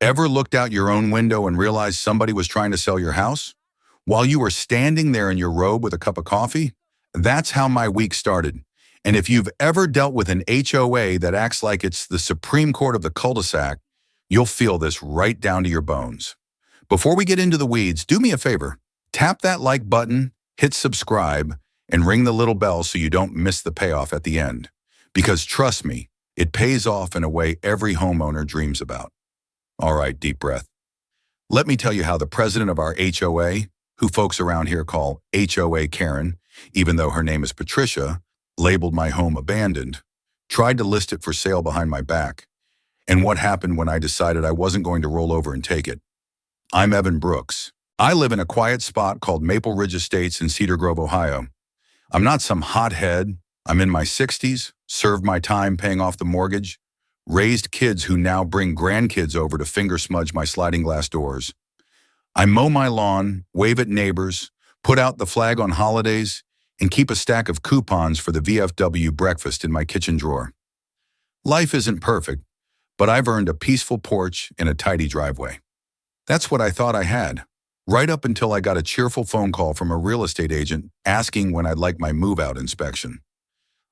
Ever looked out your own window and realized somebody was trying to sell your house? While you were standing there in your robe with a cup of coffee? That's how my week started. And if you've ever dealt with an HOA that acts like it's the Supreme Court of the cul-de-sac, you'll feel this right down to your bones. Before we get into the weeds, do me a favor. Tap that like button, hit subscribe, and ring the little bell so you don't miss the payoff at the end. Because trust me, it pays off in a way every homeowner dreams about. All right, deep breath. Let me tell you how the president of our HOA, who folks around here call HOA Karen, even though her name is Patricia, labeled my home abandoned, tried to list it for sale behind my back, and what happened when I decided I wasn't going to roll over and take it. I'm Evan Brooks. I live in a quiet spot called Maple Ridge Estates in Cedar Grove, Ohio. I'm not some hothead. I'm in my 60s, served my time paying off the mortgage, raised kids who now bring grandkids over to finger smudge my sliding glass doors. I mow my lawn, wave at neighbors, put out the flag on holidays, and keep a stack of coupons for the VFW breakfast in my kitchen drawer. Life isn't perfect, but I've earned a peaceful porch and a tidy driveway. That's what I thought I had, right up until I got a cheerful phone call from a real estate agent asking when I'd like my move-out inspection.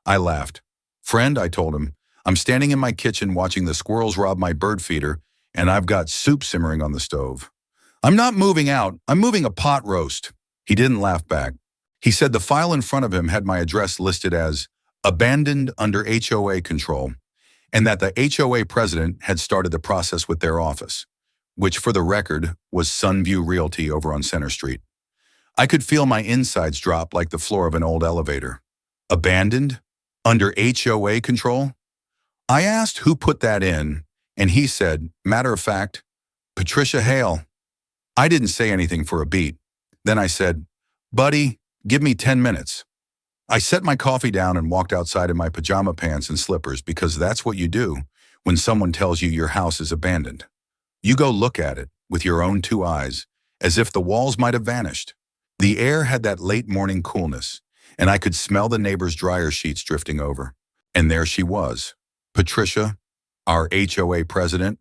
I laughed. "Friend," I told him, "I'm standing in my kitchen watching the squirrels rob my bird feeder, and I've got soup simmering on the stove. I'm not moving out, I'm moving a pot roast." He didn't laugh back. He said the file in front of him had my address listed as abandoned under HOA control, and that the HOA president had started the process with their office, which for the record was Sunview Realty over on Center Street. I could feel my insides drop like the floor of an old elevator. Abandoned? Under HOA control? I asked who put that in, and he said, matter of fact, Patricia Hale. I didn't say anything for a beat. Then I said, "Buddy, give me 10 minutes." I set my coffee down and walked outside in my pajama pants and slippers because that's what you do when someone tells you your house is abandoned. You go look at it with your own two eyes, as if the walls might have vanished. The air had that late morning coolness, and I could smell the neighbor's dryer sheets drifting over. And there she was, Patricia, our HOA president,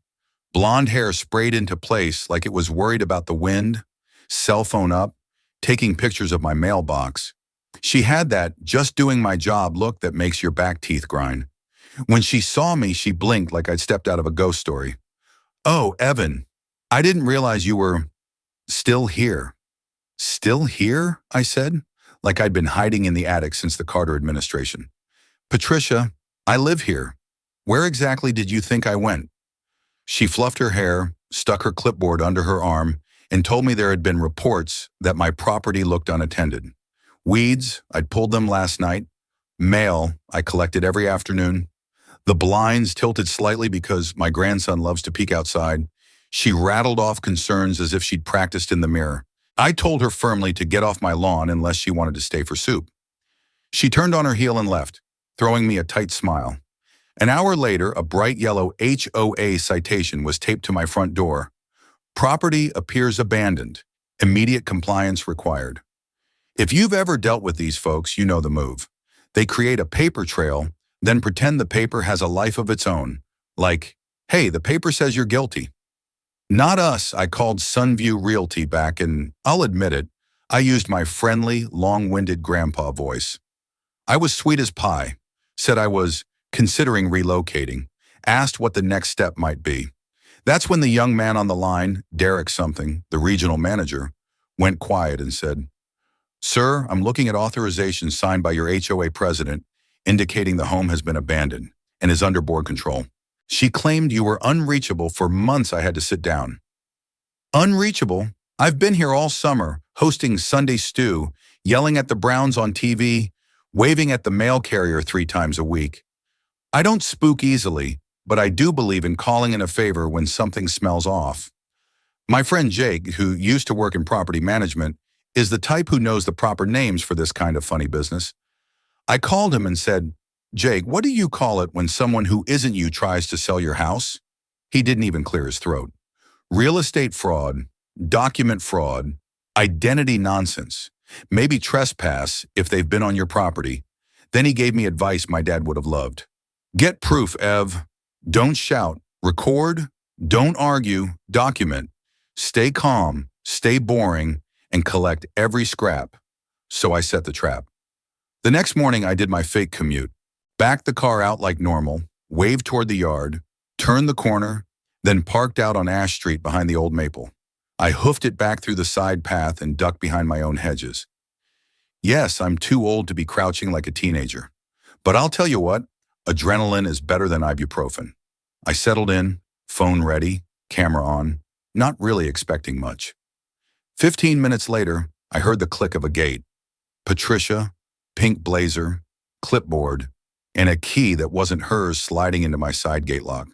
blonde hair sprayed into place like it was worried about the wind, cell phone up, taking pictures of my mailbox. She had that just doing my job look that makes your back teeth grind. When she saw me, she blinked like I'd stepped out of a ghost story. "Oh, Evan, I didn't realize you were still here." "Still here?" I said, like I'd been hiding in the attic since the Carter administration. "Patricia, I live here. Where exactly did you think I went?" She fluffed her hair, stuck her clipboard under her arm, and told me there had been reports that my property looked unattended. Weeds, I'd pulled them last night. Mail, I collected every afternoon. The blinds tilted slightly because my grandson loves to peek outside. She rattled off concerns as if she'd practiced in the mirror. I told her firmly to get off my lawn unless she wanted to stay for soup. She turned on her heel and left, throwing me a tight smile. An hour later, a bright yellow HOA citation was taped to my front door. "Property appears abandoned. Immediate compliance required." If you've ever dealt with these folks, you know the move. They create a paper trail, then pretend the paper has a life of its own. Like, "Hey, the paper says you're guilty." Not us. I called Sunview Realty back, and I'll admit it, I used my friendly, long-winded grandpa voice. I was sweet as pie, said I was considering relocating, asked what the next step might be. That's when the young man on the line, Derek something, the regional manager, went quiet and said, "Sir, I'm looking at authorization signed by your HOA president indicating the home has been abandoned and is under board control. She claimed you were unreachable for months. I had to sit down." Unreachable? I've been here all summer, hosting Sunday stew, yelling at the Browns on TV, waving at the mail carrier 3 times a week. I don't spook easily, but I do believe in calling in a favor when something smells off. My friend Jake, who used to work in property management, is the type who knows the proper names for this kind of funny business. I called him and said, "Jake, what do you call it when someone who isn't you tries to sell your house?" He didn't even clear his throat. "Real estate fraud, document fraud, identity nonsense, maybe trespass if they've been on your property." Then he gave me advice my dad would have loved. "Get proof, Ev. Don't shout. Record, Don't argue, document. Stay calm, stay boring, and collect every scrap. So I set the trap. The next morning, I did my fake commute. Backed the car out like normal, waved toward the yard, turned the corner, then parked out on Ash Street behind the old maple. I hoofed it back through the side path and ducked behind my own hedges. Yes, I'm too old to be crouching like a teenager. But I'll tell you what, adrenaline is better than ibuprofen. I settled in, phone ready, camera on, not really expecting much. 15 minutes later, I heard the click of a gate. Patricia, pink blazer, clipboard, and a key that wasn't hers sliding into my side gate lock.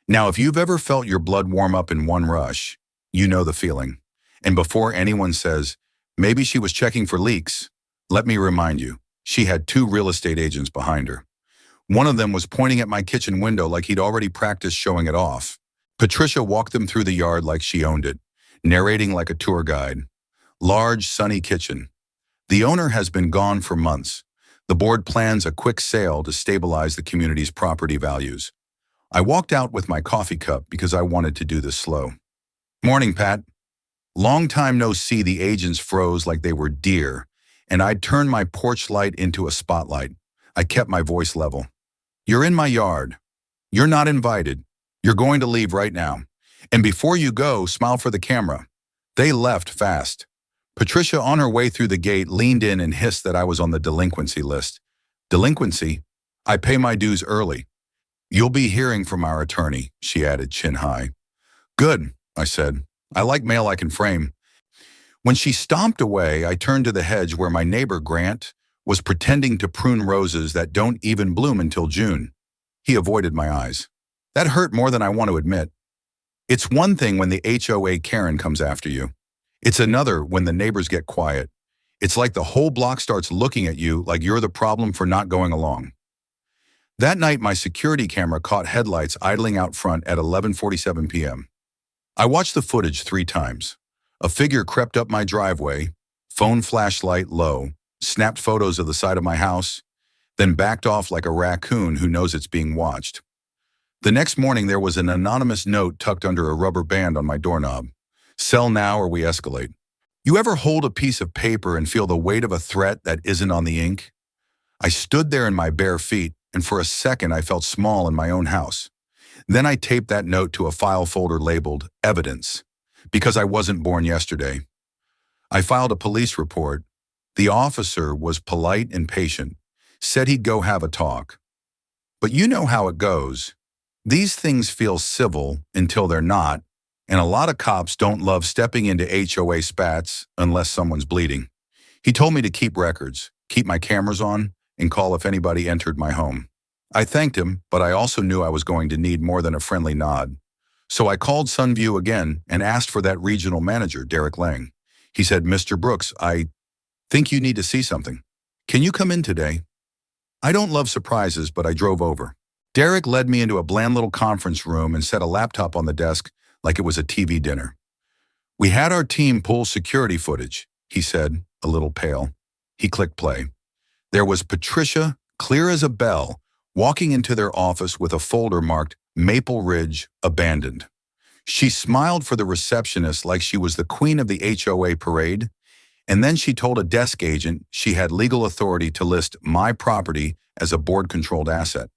Now, if you've ever felt your blood warm up in one rush, you know the feeling. And before anyone says, maybe she was checking for leaks, let me remind you, she had 2 real estate agents behind her. One of them was pointing at my kitchen window like he'd already practiced showing it off. Patricia walked them through the yard like she owned it, narrating like a tour guide. Large, sunny kitchen. The owner has been gone for months. The board plans a quick sale to stabilize the community's property values. I walked out with my coffee cup because I wanted to do this slow. Morning, Pat. Long time no see. The agents froze like they were deer, and I'd turned my porch light into a spotlight. I kept my voice level. You're in my yard. You're not invited. You're going to leave right now. And before you go, smile for the camera. They left fast. Patricia, on her way through the gate, leaned in and hissed that I was on the delinquency list. Delinquency? I pay my dues early. You'll be hearing from our attorney, she added, chin high. Good, I said. I like mail I can frame. When she stomped away, I turned to the hedge where my neighbor, Grant, was pretending to prune roses that don't even bloom until June. He avoided my eyes. That hurt more than I want to admit. It's one thing when the HOA Karen comes after you. It's another when the neighbors get quiet. It's like the whole block starts looking at you like you're the problem for not going along. That night, my security camera caught headlights idling out front at 11:47 p.m. I watched the footage 3 times. A figure crept up my driveway, phone flashlight low, snapped photos of the side of my house, then backed off like a raccoon who knows it's being watched. The next morning, there was an anonymous note tucked under a rubber band on my doorknob. Sell now or we escalate. You ever hold a piece of paper and feel the weight of a threat that isn't on the ink? I stood there in my bare feet, and for a second I felt small in my own house. Then I taped that note to a file folder labeled Evidence, because I wasn't born yesterday. I filed a police report. The officer was polite and patient, said he'd go have a talk. But you know how it goes. These things feel civil until they're not, and a lot of cops don't love stepping into HOA spats unless someone's bleeding. He told me to keep records, keep my cameras on, and call if anybody entered my home. I thanked him, but I also knew I was going to need more than a friendly nod. So I called Sunview again and asked for that regional manager, Derek Lang. He said, Mr. Brooks, I think you need to see something. Can you come in today? I don't love surprises, but I drove over. Derek led me into a bland little conference room and set a laptop on the desk like it was a TV dinner. We had our team pull security footage, he said, a little pale. He clicked play. There was Patricia, clear as a bell, walking into their office with a folder marked Maple Ridge Abandoned. She smiled for the receptionist like she was the queen of the HOA parade, and then she told a desk agent she had legal authority to list my property as a board-controlled asset.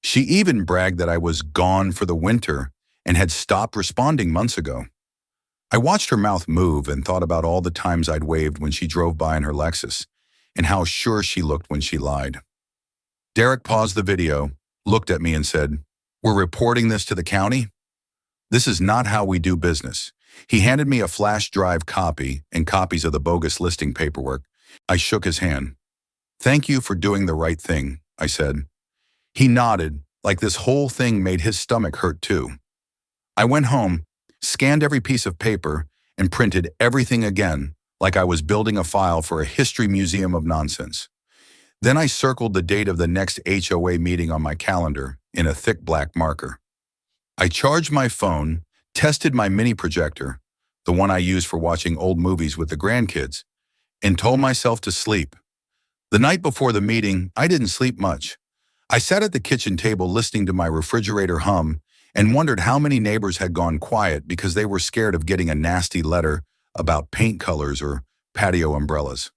She even bragged that I was gone for the winter and had stopped responding months ago. I watched her mouth move and thought about all the times I'd waved when she drove by in her Lexus, and how sure she looked when she lied. Derek paused the video, looked at me and said, We're reporting this to the county? This is not how we do business. He handed me a flash drive copy and copies of the bogus listing paperwork. I shook his hand. Thank you for doing the right thing, I said. He nodded, like this whole thing made his stomach hurt too. I went home, scanned every piece of paper, and printed everything again, like I was building a file for a history museum of nonsense. Then I circled the date of the next HOA meeting on my calendar in a thick black marker. I charged my phone, tested my mini projector, the one I use for watching old movies with the grandkids, and told myself to sleep. The night before the meeting, I didn't sleep much. I sat at the kitchen table listening to my refrigerator hum and wondered how many neighbors had gone quiet because they were scared of getting a nasty letter about paint colors or patio umbrellas.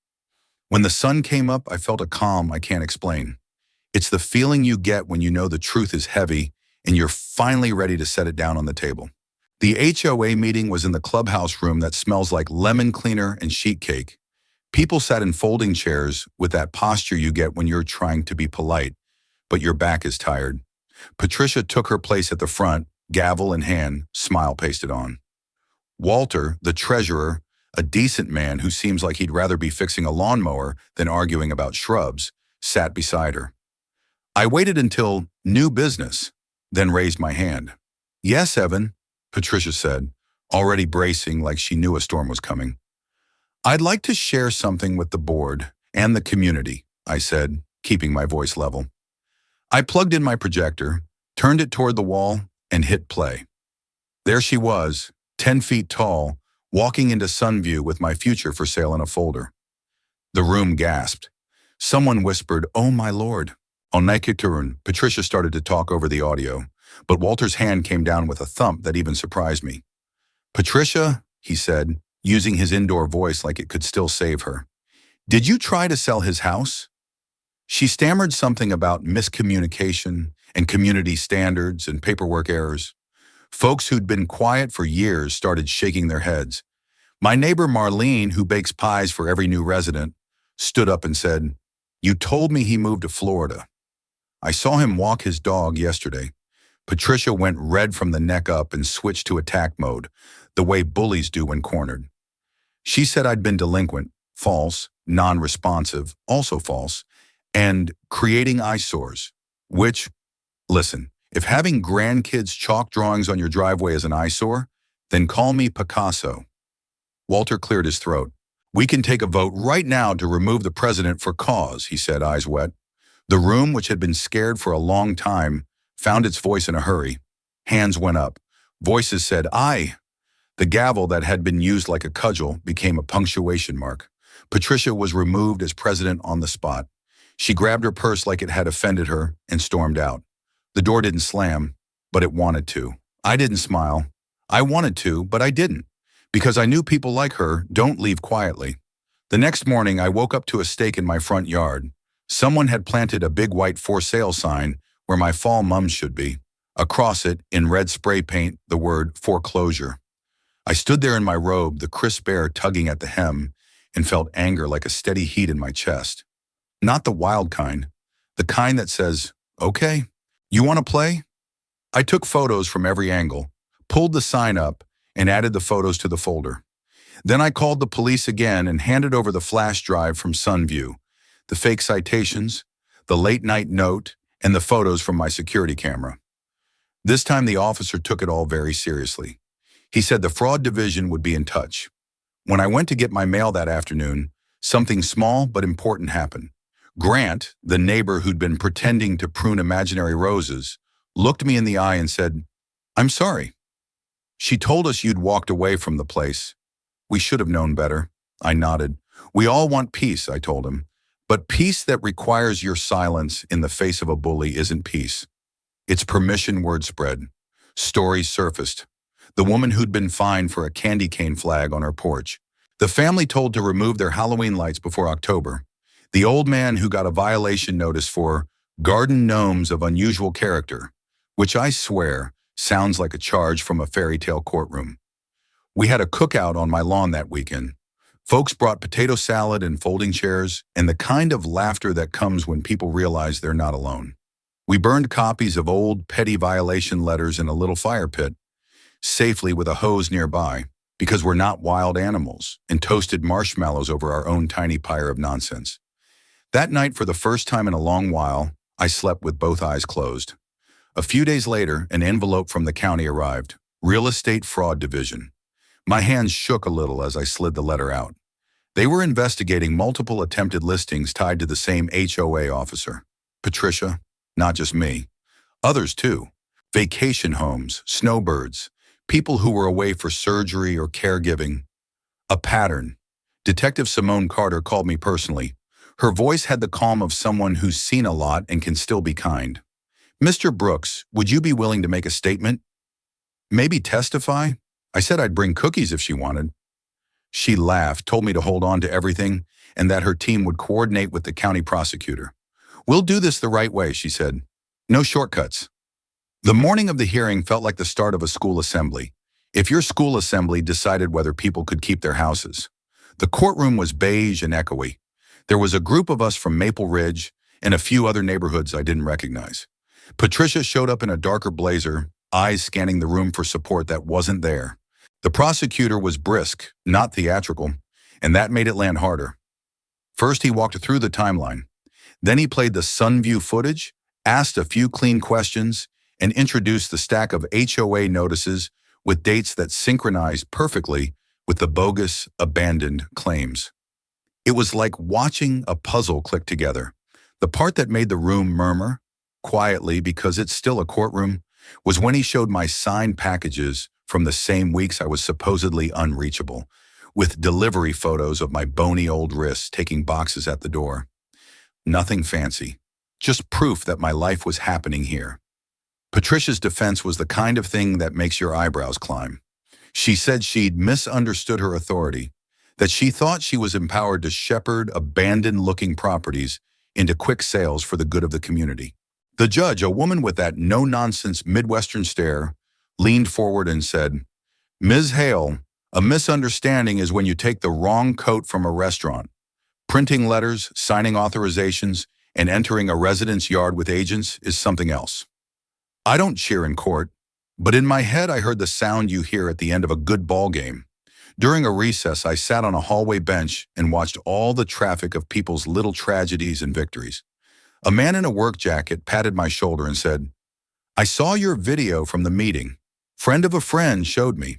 When the sun came up, I felt a calm I can't explain. It's the feeling you get when you know the truth is heavy and you're finally ready to set it down on the table. The HOA meeting was in the clubhouse room that smells like lemon cleaner and sheet cake. People sat in folding chairs with that posture you get when you're trying to be polite, but your back is tired. Patricia took her place at the front, gavel in hand, smile pasted on. Walter, the treasurer, a decent man who seems like he'd rather be fixing a lawnmower than arguing about shrubs, sat beside her. I waited until new business, then raised my hand. Yes, Evan, Patricia said, already bracing like she knew a storm was coming. I'd like to share something with the board and the community, I said, keeping my voice level. I plugged in my projector, turned it toward the wall, and hit play. There she was, 10 feet tall, walking into Sunview with my future for sale in a folder. The room gasped. Someone whispered, "Oh my lord." On Hoastories, Patricia started to talk over the audio, but Walter's hand came down with a thump that even surprised me. Patricia, he said, using his indoor voice like it could still save her. Did you try to sell his house? She stammered something about miscommunication and community standards and paperwork errors. Folks who'd been quiet for years started shaking their heads. My neighbor Marlene, who bakes pies for every new resident, stood up and said, "You told me he moved to Florida. I saw him walk his dog yesterday." Patricia went red from the neck up and switched to attack mode, the way bullies do when cornered. She said I'd been delinquent, false, non-responsive, also false, and creating eyesores, which, listen, if having grandkids' chalk drawings on your driveway is an eyesore, then call me Picasso. Walter cleared his throat. We can take a vote right now to remove the president for cause, he said, eyes wet. The room, which had been scared for a long time, found its voice in a hurry. Hands went up. Voices said, "Aye." The gavel that had been used like a cudgel became a punctuation mark. Patricia was removed as president on the spot. She grabbed her purse like it had offended her and stormed out. The door didn't slam, but it wanted to. I didn't smile. I wanted to, but I didn't, because I knew people like her don't leave quietly. The next morning, I woke up to a stake in my front yard. Someone had planted a big white for sale sign where my fall mums should be. Across it, in red spray paint, the word foreclosure. I stood there in my robe, the crisp air tugging at the hem, and felt anger like a steady heat in my chest. Not the wild kind, the kind that says, "Okay, you want to play?" I took photos from every angle, pulled the sign up, and added the photos to the folder. Then I called the police again and handed over the flash drive from Sunview, the fake citations, the late-night note, and the photos from my security camera. This time the officer took it all very seriously. He said the fraud division would be in touch. When I went to get my mail that afternoon, something small but important happened. Grant, the neighbor who'd been pretending to prune imaginary roses, looked me in the eye and said, "I'm sorry. She told us you'd walked away from the place. We should have known better." I nodded. "We all want peace," I told him. "But peace that requires your silence in the face of a bully isn't peace. It's permission word spread." Stories surfaced. The woman who'd been fined for a candy cane flag on her porch. The family told to remove their Halloween lights before October. The old man who got a violation notice for garden gnomes of unusual character, which I swear sounds like a charge from a fairy tale courtroom. We had a cookout on my lawn that weekend. Folks brought potato salad and folding chairs, and the kind of laughter that comes when people realize they're not alone. We burned copies of old petty violation letters in a little fire pit, safely with a hose nearby, because we're not wild animals, and toasted marshmallows over our own tiny pyre of nonsense. That night, for the first time in a long while, I slept with both eyes closed. A few days later, an envelope from the county arrived. Real Estate Fraud Division. My hands shook a little as I slid the letter out. They were investigating multiple attempted listings tied to the same HOA officer. Patricia, not just me. Others too. Vacation homes, snowbirds, people who were away for surgery or caregiving. A pattern. Detective Simone Carter called me personally. Her voice had the calm of someone who's seen a lot and can still be kind. "Mr. Brooks, would you be willing to make a statement? Maybe testify?" I said I'd bring cookies if she wanted. She laughed, told me to hold on to everything, and that her team would coordinate with the county prosecutor. "We'll do this the right way," she said. "No shortcuts." The morning of the hearing felt like the start of a school assembly. If your school assembly decided whether people could keep their houses. The courtroom was beige and echoey. There was a group of us from Maple Ridge and a few other neighborhoods I didn't recognize. Patricia showed up in a darker blazer, eyes scanning the room for support that wasn't there. The prosecutor was brisk, not theatrical, and that made it land harder. First, he walked through the timeline. Then he played the Sunview footage, asked a few clean questions, and introduced the stack of HOA notices with dates that synchronized perfectly with the bogus, abandoned claims. It was like watching a puzzle click together. The part that made the room murmur, quietly because it's still a courtroom, was when he showed my signed packages from the same weeks I was supposedly unreachable, with delivery photos of my bony old wrists taking boxes at the door. Nothing fancy, just proof that my life was happening here. Patricia's defense was the kind of thing that makes your eyebrows climb. She said she'd misunderstood her authority, that she thought she was empowered to shepherd abandoned-looking properties into quick sales for the good of the community. The judge, a woman with that no-nonsense Midwestern stare, leaned forward and said, "Ms. Hale, a misunderstanding is when you take the wrong coat from a restaurant. Printing letters, signing authorizations, and entering a resident's yard with agents is something else. I don't cheer in court, but in my head I heard the sound you hear at the end of a good ball game. During a recess, I sat on a hallway bench and watched all the traffic of people's little tragedies and victories. A man in a work jacket patted my shoulder and said, 'I saw your video from the meeting. Friend of a friend showed me.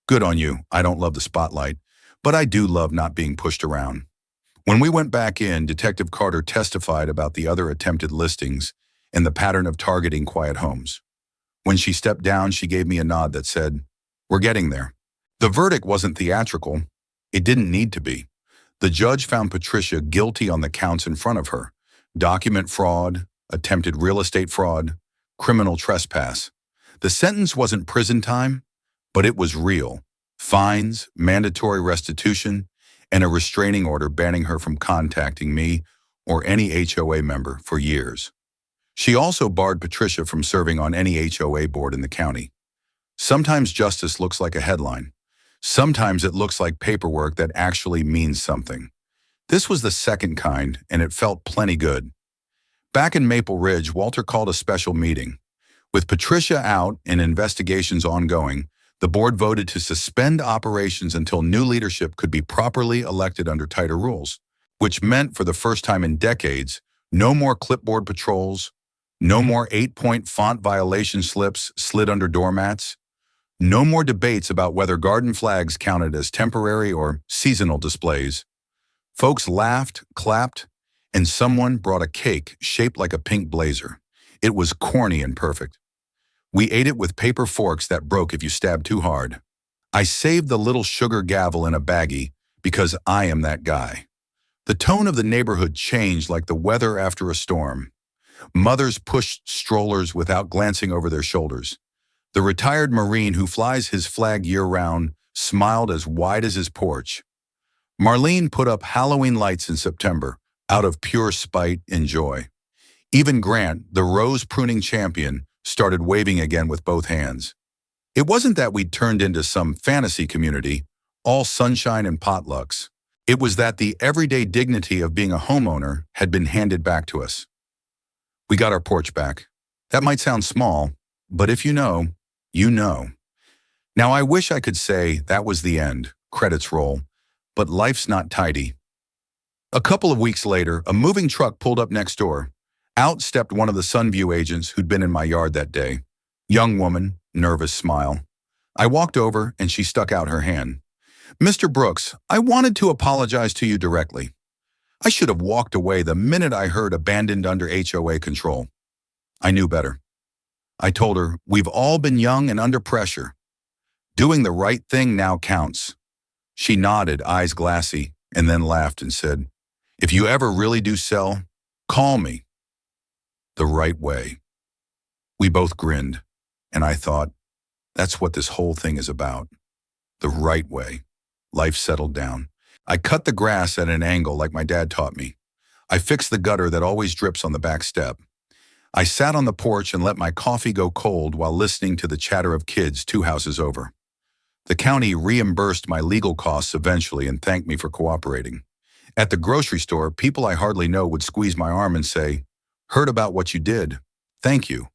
Good on you. I don't love the spotlight, but I do love not being pushed around.' When we went back in, Detective Carter testified about the other attempted listings and the pattern of targeting quiet homes. When she stepped down, she gave me a nod that said, 'We're getting there.' The verdict wasn't theatrical. It didn't need to be. The judge found Patricia guilty on the counts in front of her: document fraud, attempted real estate fraud, criminal trespass. The sentence wasn't prison time, but it was real. Fines, mandatory restitution, and a restraining order banning her from contacting me or any HOA member for years. She also barred Patricia from serving on any HOA board in the county. Sometimes justice looks like a headline. Sometimes it looks like paperwork that actually means something. This was the second kind, and it felt plenty good. Back in Maple Ridge, Walter called a special meeting. With Patricia out and investigations ongoing, the board voted to suspend operations until new leadership could be properly elected under tighter rules, which meant for the first time in decades, no more clipboard patrols, no more 8-point font violation slips slid under doormats, no more debates about whether garden flags counted as temporary or seasonal displays. Folks laughed, clapped, and someone brought a cake shaped like a pink blazer. It was corny and perfect. We ate it with paper forks that broke if you stabbed too hard. I saved the little sugar gavel in a baggie because I am that guy. The tone of the neighborhood changed like the weather after a storm. Mothers pushed strollers without glancing over their shoulders. The retired Marine who flies his flag year-round smiled as wide as his porch. Marlene put up Halloween lights in September, out of pure spite and joy. Even Grant, the rose-pruning champion, started waving again with both hands. It wasn't that we'd turned into some fantasy community, all sunshine and potlucks. It was that the everyday dignity of being a homeowner had been handed back to us. We got our porch back. That might sound small, but if you know, you know. Now I wish I could say that was the end, credits roll, but life's not tidy. A couple of weeks later, a moving truck pulled up next door. Out stepped one of the Sunview agents who'd been in my yard that day. Young woman, nervous smile. I walked over and she stuck out her hand. "Mr. Brooks, I wanted to apologize to you directly. I should have walked away the minute I heard abandoned under HOA control. I knew better." I told her, "We've all been young and under pressure. Doing the right thing now counts." She nodded, eyes glassy, and then laughed and said, "If you ever really do sell, call me." The right way. We both grinned, and I thought, that's what this whole thing is about. The right way. Life settled down. I cut the grass at an angle like my dad taught me. I fixed the gutter that always drips on the back step. I sat on the porch and let my coffee go cold while listening to the chatter of kids 2 houses over. The county reimbursed my legal costs eventually and thanked me for cooperating. At the grocery store, people I hardly know would squeeze my arm and say, "Heard about what you did. Thank you."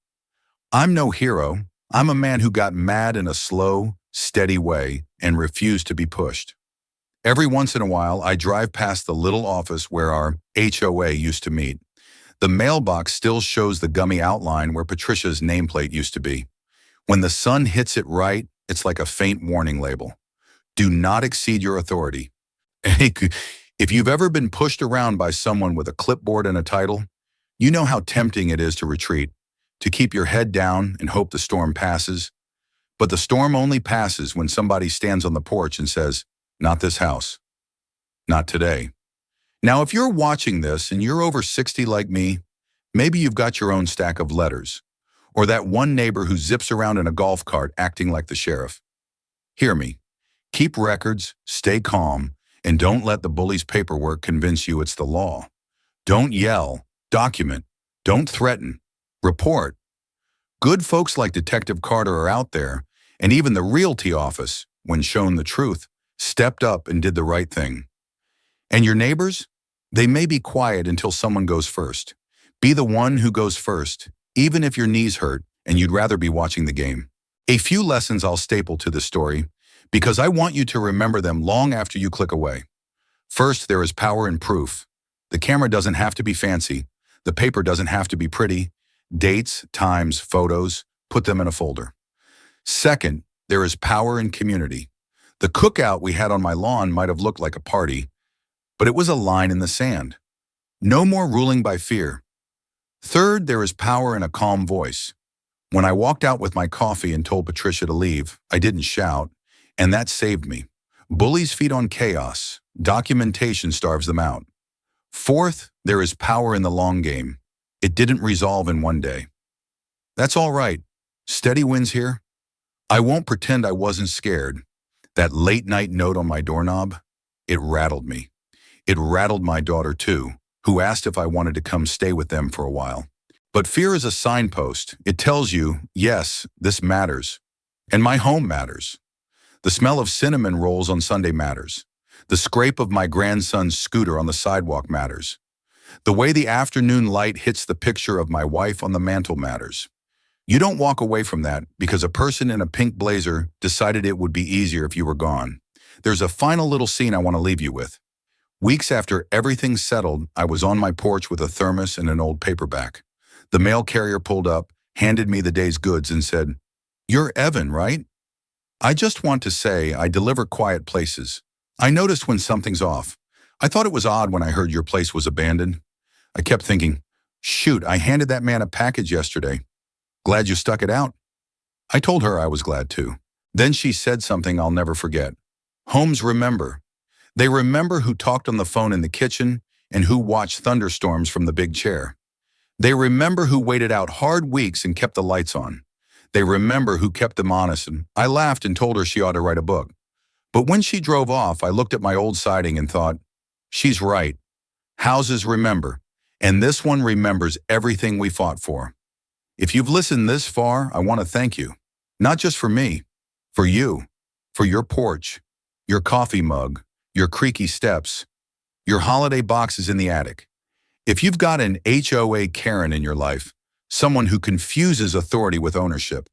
I'm no hero. I'm a man who got mad in a slow, steady way and refused to be pushed. Every once in a while, I drive past the little office where our HOA used to meet. The mailbox still shows the gummy outline where Patricia's nameplate used to be. When the sun hits it right, it's like a faint warning label. Do not exceed your authority. If you've ever been pushed around by someone with a clipboard and a title, you know how tempting it is to retreat, to keep your head down and hope the storm passes. But the storm only passes when somebody stands on the porch and says, "Not this house. Not today." Now, if you're watching this and you're over 60 like me, maybe you've got your own stack of letters, or that one neighbor who zips around in a golf cart acting like the sheriff. Hear me. Keep records, stay calm, and don't let the bully's paperwork convince you it's the law. Don't yell, document, don't threaten, report. Good folks like Detective Carter are out there, and even the realty office, when shown the truth, stepped up and did the right thing. And your neighbors? They may be quiet until someone goes first. Be the one who goes first, even if your knees hurt and you'd rather be watching the game. A few lessons I'll staple to this story, because I want you to remember them long after you click away. First, there is power in proof. The camera doesn't have to be fancy. The paper doesn't have to be pretty. Dates, times, photos, put them in a folder. Second, there is power in community. The cookout we had on my lawn might have looked like a party, but it was a line in the sand. No more ruling by fear. Third, there is power in a calm voice. When I walked out with my coffee and told Patricia to leave, I didn't shout, and that saved me. Bullies feed on chaos. Documentation starves them out. Fourth, there is power in the long game. It didn't resolve in one day. That's all right. Steady wins here. I won't pretend I wasn't scared. That late night note on my doorknob, it rattled me. It rattled my daughter too, who asked if I wanted to come stay with them for a while. But fear is a signpost. It tells you, yes, this matters. And my home matters. The smell of cinnamon rolls on Sunday matters. The scrape of my grandson's scooter on the sidewalk matters. The way the afternoon light hits the picture of my wife on the mantle matters. You don't walk away from that because a person in a pink blazer decided it would be easier if you were gone. There's a final little scene I want to leave you with. Weeks after everything settled, I was on my porch with a thermos and an old paperback. The mail carrier pulled up, handed me the day's goods and said, "You're Evan, right? I just want to say I deliver quiet places. I noticed when something's off. I thought it was odd when I heard your place was abandoned." I kept thinking, shoot, I handed that man a package yesterday. Glad you stuck it out? I told her I was glad too. Then she said something I'll never forget. Homes remember. They remember who talked on the phone in the kitchen and who watched thunderstorms from the big chair. They remember who waited out hard weeks and kept the lights on. They remember who kept them honest, and I laughed and told her she ought to write a book. But when she drove off, I looked at my old siding and thought, she's right. Houses remember, and this one remembers everything we fought for. If you've listened this far, I want to thank you. Not just for me, for you, for your porch, your coffee mug, your creaky steps, your holiday boxes in the attic. If you've got an HOA Karen in your life, someone who confuses authority with ownership,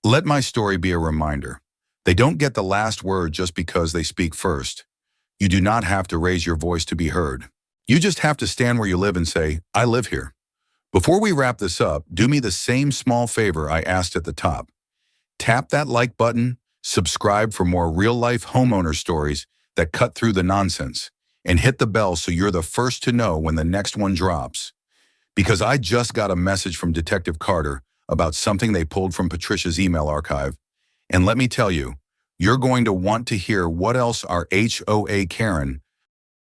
let my story be a reminder. They don't get the last word just because they speak first. You do not have to raise your voice to be heard. You just have to stand where you live and say, I live here. Before we wrap this up, do me the same small favor I asked at the top. Tap that like button, subscribe for more real-life homeowner stories that cut through the nonsense, and hit the bell so you're the first to know when the next one drops. Because I just got a message from Detective Carter about something they pulled from Patricia's email archive. And let me tell you, you're going to want to hear what else our HOA Karen